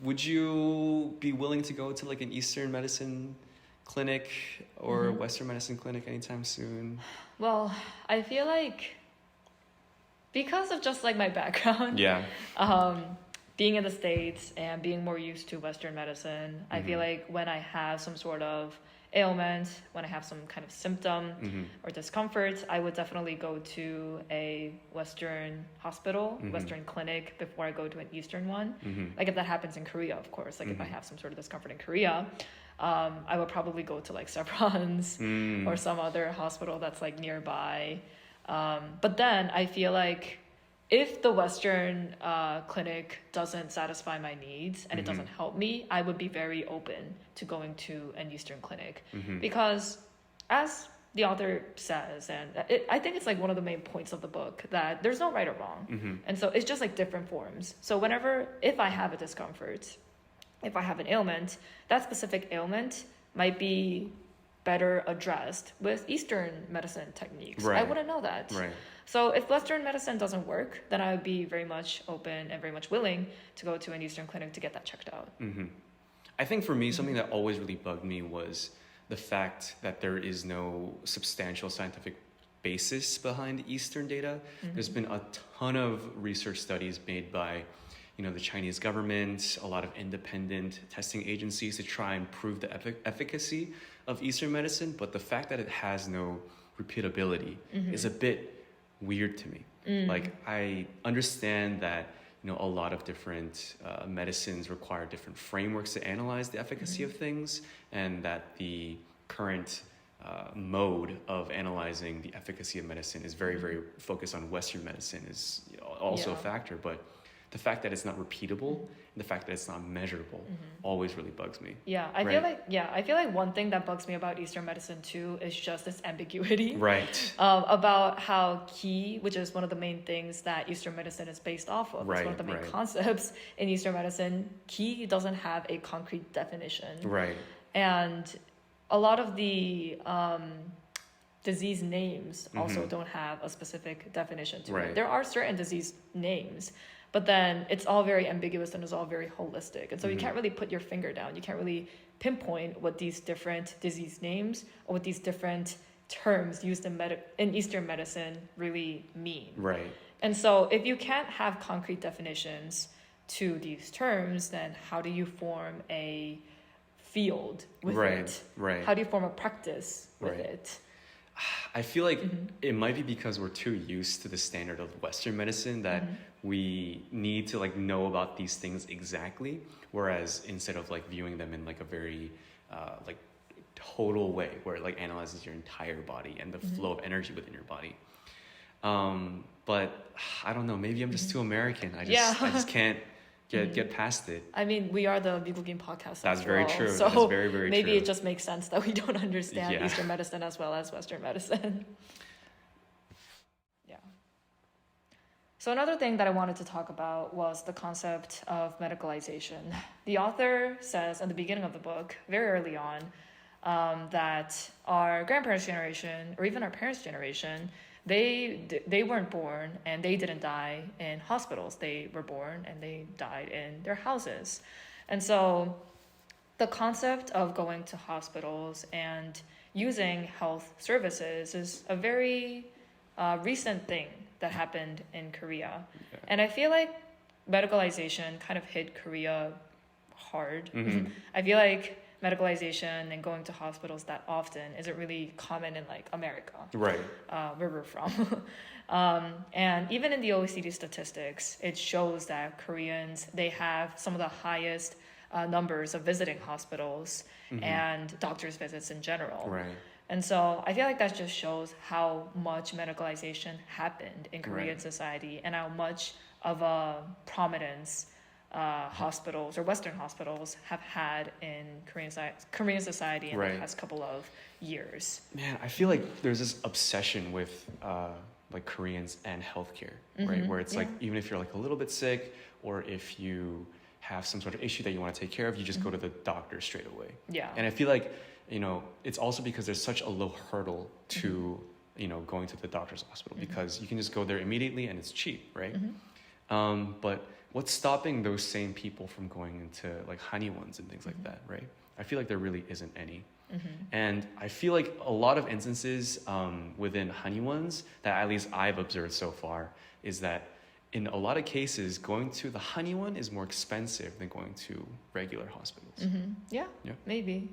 would you be willing to go to like an Eastern medicine clinic or a Western medicine clinic anytime soon? Well, I feel like because of just like my background, being in the States and being more used to Western medicine, I feel like when I have some sort of ailment, when I have some kind of symptom or discomfort, I would definitely go to a Western hospital, Western clinic before I go to an Eastern one. Like if that happens in Korea, of course, like if I have some sort of discomfort in Korea, I would probably go to like Sevron's or some other hospital that's like nearby. But then I feel like if the Western clinic doesn't satisfy my needs and it doesn't help me, I would be very open to going to an Eastern clinic. Because as the author says, and I think it's like one of the main points of the book, that there's no right or wrong. And so it's just like different forms. So if I have a discomfort, if I have an ailment, that specific ailment might be better addressed with Eastern medicine techniques. I wouldn't know that. So if Western medicine doesn't work, then I would be very much open and very much willing to go to an Eastern clinic to get that checked out. I think for me, something that always really bugged me was the fact that there is no substantial scientific basis behind Eastern data. There's been a ton of research studies made by the Chinese government, a lot of independent testing agencies to try and prove the efficacy of Eastern medicine, but the fact that it has no repeatability is a bit weird to me. Like, I understand that a lot of different medicines require different frameworks to analyze the efficacy of things, and that the current mode of analyzing the efficacy of medicine is very, very focused on Western medicine is also a factor, but the fact that it's not repeatable and the fact that it's not measurable always really bugs me. Yeah, I feel like one thing that bugs me about Eastern medicine too is just this ambiguity. About how qi, which is one of the main things that Eastern medicine is based off of, it's one of the main concepts in Eastern medicine. Qi doesn't have a concrete definition. And a lot of the disease names also don't have a specific definition to it. There are certain disease names, but then it's all very ambiguous and it's all very holistic. And so you can't really put your finger down. You can't really pinpoint what these different disease names or what these different terms used in Eastern medicine really mean. And so if you can't have concrete definitions to these terms, then how do you form a field with it? How do you form a practice with it? I feel like it might be because we're too used to the standard of Western medicine that we need to like know about these things exactly, whereas instead of like viewing them in like a very like total way where it like analyzes your entire body and the flow of energy within your body. But I don't know, maybe I'm just too American. I just can't get past it. I mean, we are the 미국인 podcast. That's very true. So that is very, very maybe true. it just makes sense that we don't understand Eastern medicine as well as Western medicine. So another thing that I wanted to talk about was the concept of medicalization. The author says in the beginning of the book, very early on, that our grandparents' generation, or even our parents' generation, they weren't born and they didn't die in hospitals. They were born and they died in their houses. And so the concept of going to hospitals and using health services is a very recent thing that happened in Korea. Yeah. And I feel like medicalization kind of hit Korea hard. I feel like medicalization and going to hospitals that often isn't really common in like America, Right. Where we're from. And even in the OECD statistics, it shows that Koreans, they have some of the highest numbers of visiting hospitals and doctor's visits in general. Right. And so I feel like that just shows how much medicalization happened in Korean Right. society and how much of a prominence hospitals or Western hospitals have had in Korean society in Right. the past couple of years. Man, I feel like there's this obsession with like Koreans and healthcare, right? Where it's like even if you're like a little bit sick or if you have some sort of issue that you want to take care of, you just go to the doctor straight away. Yeah. And I feel like, you know, it's also because there's such a low hurdle to, you know, going to the doctor's hospital because you can just go there immediately and it's cheap, right? But what's stopping those same people from going into like 한의원's and things like that, right? I feel like there really isn't any. And I feel like a lot of instances within 한의원's that at least I've observed so far is that in a lot of cases, going to the 한의원 is more expensive than going to regular hospitals. Yeah, Yeah. maybe.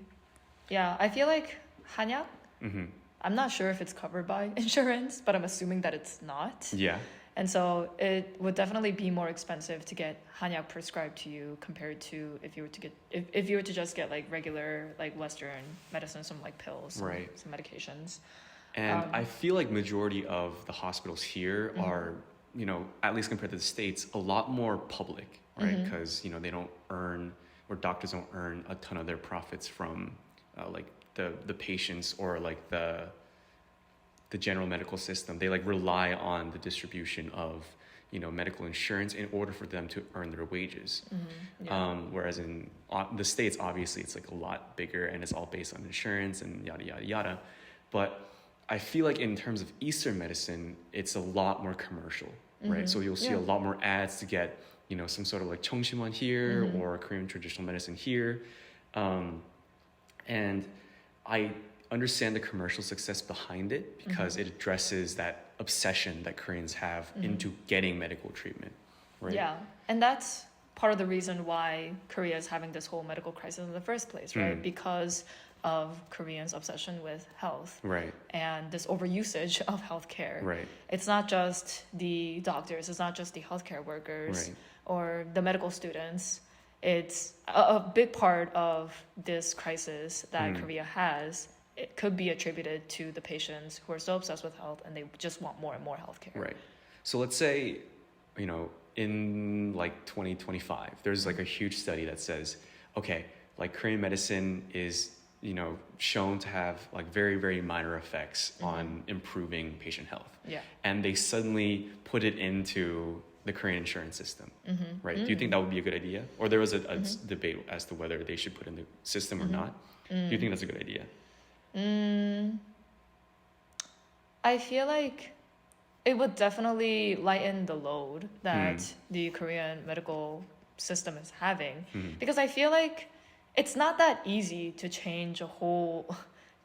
Yeah, I feel like 한약, I'm not sure if it's covered by insurance, but I'm assuming that it's not. Yeah. And so it would definitely be more expensive to get 한약 prescribed to you compared to if you were to get if you were to just get like regular like Western medicine, some like pills, Right. some medications. And I feel like majority of the hospitals here are, you know, at least compared to the States, a lot more public, right? Because, you know, they don't earn, or doctors don't earn a ton of their profits from like the patients or like the general medical system. They like rely on the distribution of, you know, medical insurance in order for them to earn their wages. Whereas in the States, obviously it's like a lot bigger and it's all based on insurance and yada, yada, yada. But I feel like in terms of Eastern medicine, it's a lot more commercial, right? So you'll see a lot more ads to get, you know, some sort of like 청심환 here or Korean traditional medicine here. And I understand the commercial success behind it because it addresses that obsession that Koreans have into getting medical treatment, right? Yeah, and that's part of the reason why Korea is having this whole medical crisis in the first place, right? Because of Koreans' obsession with health. Right. And this overusage of healthcare. Right. It's not just the doctors, it's not just the healthcare workers Right. or the medical students. It's a big part of this crisis that Korea has. It could be attributed to the patients who are so obsessed with health and they just want more and more healthcare. Right. So let's say, you know, in like 2025, there's like a huge study that says, okay, like Korean medicine is, you know, shown to have like very, very minor effects on improving patient health. Yeah. And they suddenly put it into the Korean insurance system, right? Do you think that would be a good idea? Or there was a debate as to whether they should put in the system or not. Do you think that's a good idea? I feel like it would definitely lighten the load that the Korean medical system is having. Because I feel like it's not that easy to change a whole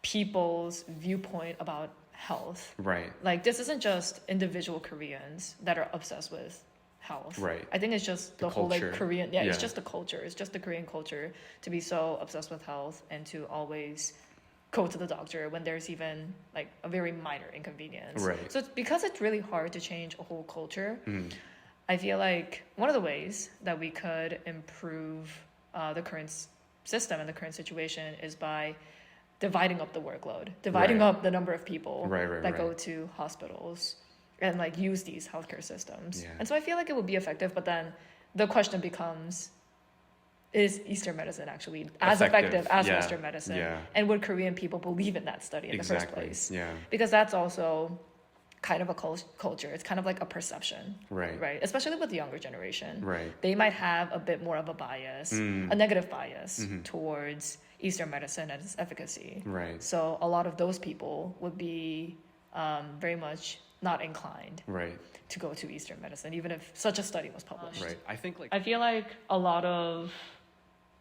people's viewpoint about health. Right. Like, this isn't just individual Koreans that are obsessed with health. Right. I think it's just the The whole like culture. Korean, Yeah. it's just the culture. It's just the Korean culture to be so obsessed with health and to always go to the doctor when there's even like a very minor inconvenience. Right. So it's because it's really hard to change a whole culture. I feel like one of the ways that we could improve the current system and the current situation is by dividing up the workload, dividing Right. up the number of people Right, that go right. to hospitals and like use these healthcare systems. Yeah. And so I feel like it would be effective, but then the question becomes, is Eastern medicine actually as effective as Yeah. Western medicine? Yeah. And would Korean people believe in that study in the first Exactly. place? Yeah. Because that's also kind of a culture. It's kind of like a perception, Right. right? Especially with the younger generation. Right. They might have a bit more of a bias, a negative bias towards Eastern medicine and its efficacy. Right. So a lot of those people would be very much not inclined Right. to go to Eastern medicine, even if such a study was published. Right. I think like I feel like a lot of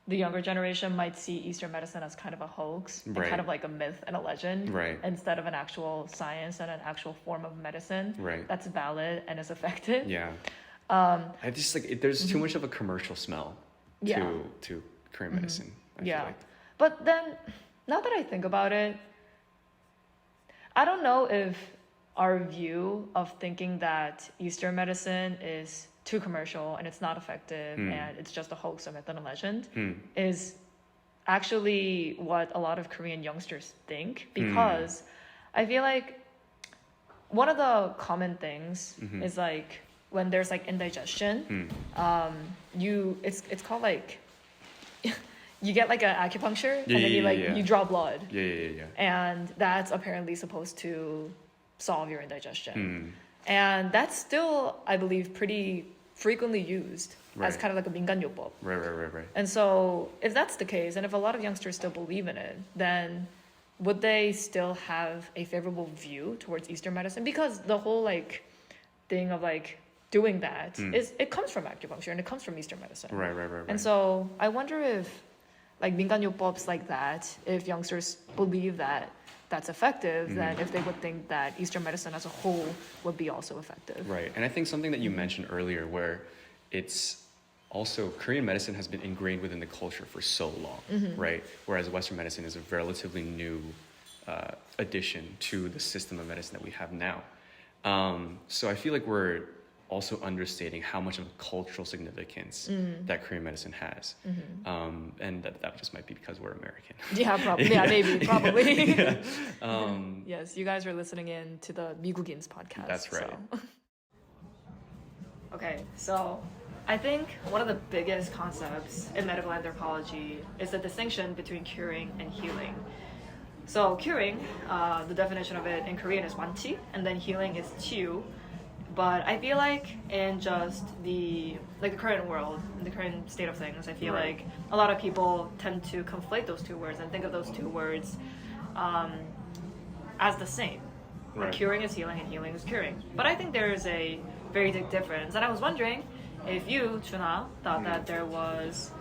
the younger generation might see Eastern medicine as kind of a hoax and kind of like a myth and a legend instead of an actual science and an actual form of medicine that's valid and is effective. Yeah. I just like there's too much of a commercial smell to Korean medicine. I feel like. But then, now that I think about it, I don't know if our view of thinking that Eastern medicine is too commercial and it's not effective and it's just a hoax, a myth, and a legend is actually what a lot of Korean youngsters think, because I feel like one of the common things is like when there's like indigestion, it's called like you get like an acupuncture and then you draw blood. And that's apparently supposed to solve your indigestion. And that's still, I believe, pretty frequently used as kind of like a 민간요법. Right. And so if that's the case, and if a lot of youngsters still believe in it, then would they still have a favorable view towards Eastern medicine? Because the whole like thing of like doing that it comes from acupuncture and it comes from Eastern medicine. Right. And so I wonder if like 민간요법s like that, if youngsters believe that that's effective, then if they would think that Eastern medicine as a whole would be also effective. Right. And I think something that you mentioned earlier where it's also Korean medicine has been ingrained within the culture for so long, right? Whereas Western medicine is a relatively new addition to the system of medicine that we have now. So I feel like we're also understating how much of a cultural significance that Korean medicine has. And that just might be because we're American. Yeah, probably. Yeah, maybe, probably. Yeah. Yes, you guys are listening in to the 미국인's podcast. That's right. So. Okay, so I think one of the biggest concepts in medical anthropology is the distinction between curing and healing. So curing, the definition of it in Korean is 완치, and then healing is 치유. But I feel like in just the current world, in the current state of things, I feel like a lot of people tend to conflate those two words and think of those two words as the same. Like curing is healing and healing is curing. But I think there is a very big difference. And I was wondering if you, Chuna, thought that there was,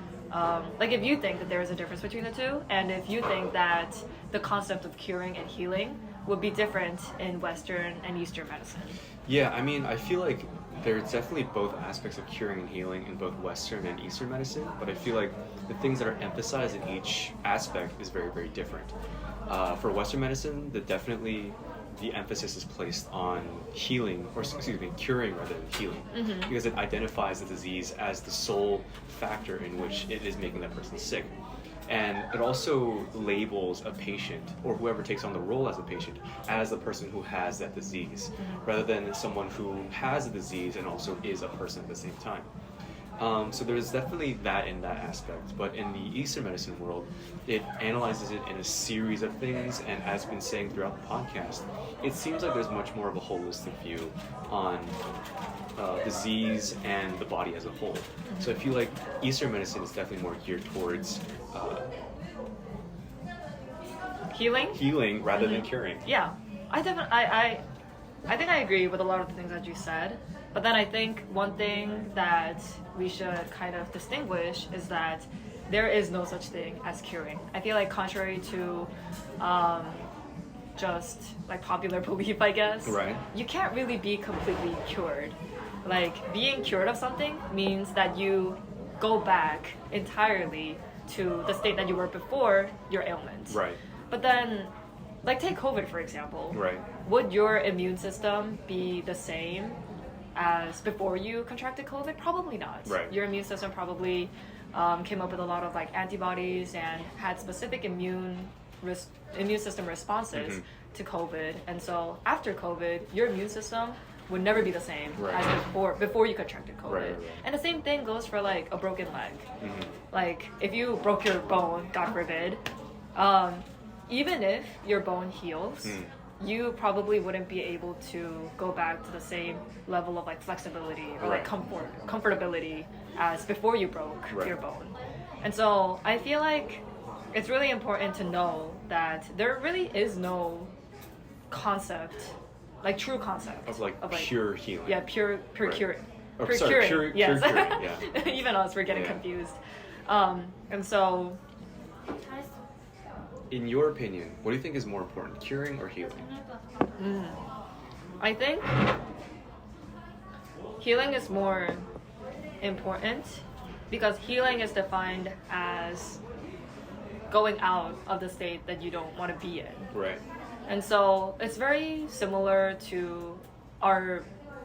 if you think that there is a difference between the two, and if you think that the concept of curing and healing would be different in Western and Eastern medicine. Yeah, I mean, I feel like there's definitely both aspects of curing and healing in both Western and Eastern medicine, but I feel like the things that are emphasized in each aspect is very, very different. For Western medicine, the emphasis is placed on healing, or excuse me, curing rather than healing, because it identifies the disease as the sole factor in which it is making that person sick. And it also labels a patient, or whoever takes on the role as a patient, as the person who has that disease, rather than someone who has a disease and also is a person at the same time. So there's definitely that in that aspect. But in the Eastern medicine world, it analyzes it in a series of things, and as I've been saying throughout the podcast, it seems like there's much more of a holistic view on disease and the body as a whole. So I feel like Eastern medicine is definitely more geared towards healing rather than curing. Yeah, I think I agree with a lot of the things that you said. But then I think one thing that we should kind of distinguish is that there is no such thing as curing. I feel like contrary to just like popular belief, I guess, you can't really be completely cured. Like being cured of something means that you go back entirely to the state that you were before your ailment. Right. But then, like take COVID for example. Right. Would your immune system be the same as before you contracted COVID? Probably not. Right. Your immune system probably came up with a lot of like antibodies and had specific immune system responses to COVID. And so after COVID, your immune system would never be the same as before you contracted COVID. Right. And the same thing goes for like a broken leg. Like if you broke your bone, God forbid, even if your bone heals, you probably wouldn't be able to go back to the same level of like flexibility or like comfortability as before you broke your bone. And so I feel like it's really important to know that there really is no concept, like true concept of pure healing. Yeah, pure curing. Oh, Pure sorry, curing. pure Yes. curing, yeah. Even us, we're getting confused. And so, In your opinion, what do you think is more important, curing or healing? I think healing is more important because healing is defined as going out of the state that you don't want to be in. Right. And so it's very similar to our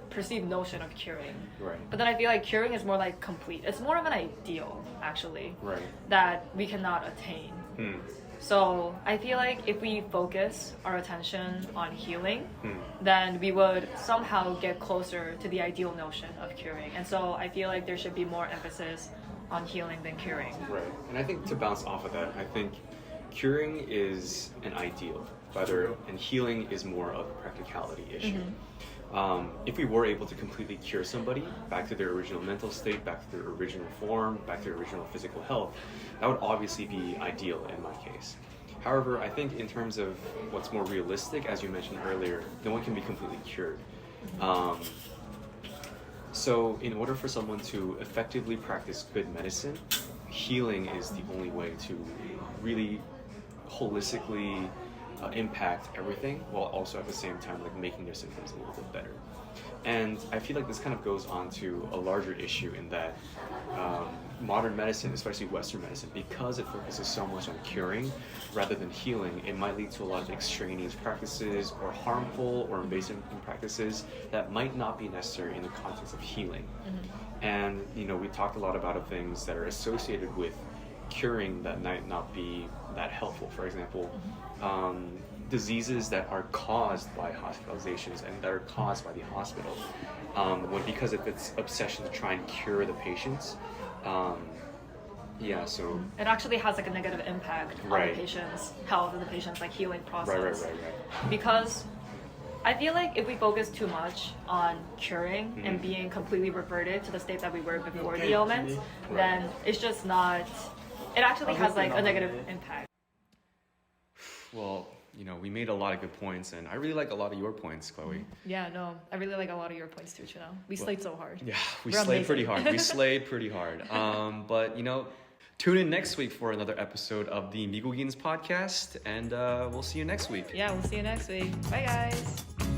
perceived notion of curing. Right. But then I feel like curing is more like complete. It's more of an ideal, actually, Right. that we cannot attain. So I feel like if we focus our attention on healing, then we would somehow get closer to the ideal notion of curing. And so I feel like there should be more emphasis on healing than curing. Right. And I think to bounce off of that, I think curing is an ideal, and healing is more of a practicality issue. If we were able to completely cure somebody back to their original mental state, back to their original form, back to their original physical health, that would obviously be ideal in my case. However, I think in terms of what's more realistic, as you mentioned earlier, no one can be completely cured. So in order for someone to effectively practice good medicine, healing is the only way to really holistically impact everything, while also at the same time like making their symptoms a little bit better. And I feel like this kind of goes on to a larger issue in that modern medicine, especially Western medicine, because it focuses so much on curing rather than healing, it might lead to a lot of extraneous practices or harmful or invasive practices that might not be necessary in the context of healing. And we talked a lot about things that are associated with curing that might not be that helpful. For example, diseases that are caused by hospitalizations and that are caused by the hospital, because of its obsession to try and cure the patients. So it actually has like a negative impact on Right. the patient's health and the patient's like healing process. Right. Because I feel like if we focus too much on curing and being completely reverted to the state that we were before the ailment, then it's just not. It actually has like a negative impact. Well, we made a lot of good points, and I really like a lot of your points, Chloe. Yeah, no, I really like a lot of your points too, Chino. We slayed so hard. Yeah, we We're slayed amazing. pretty hard. We slayed pretty hard. But tune in next week for another episode of the 미국인's podcast, and we'll see you next week. Yeah, we'll see you next week. Bye, guys.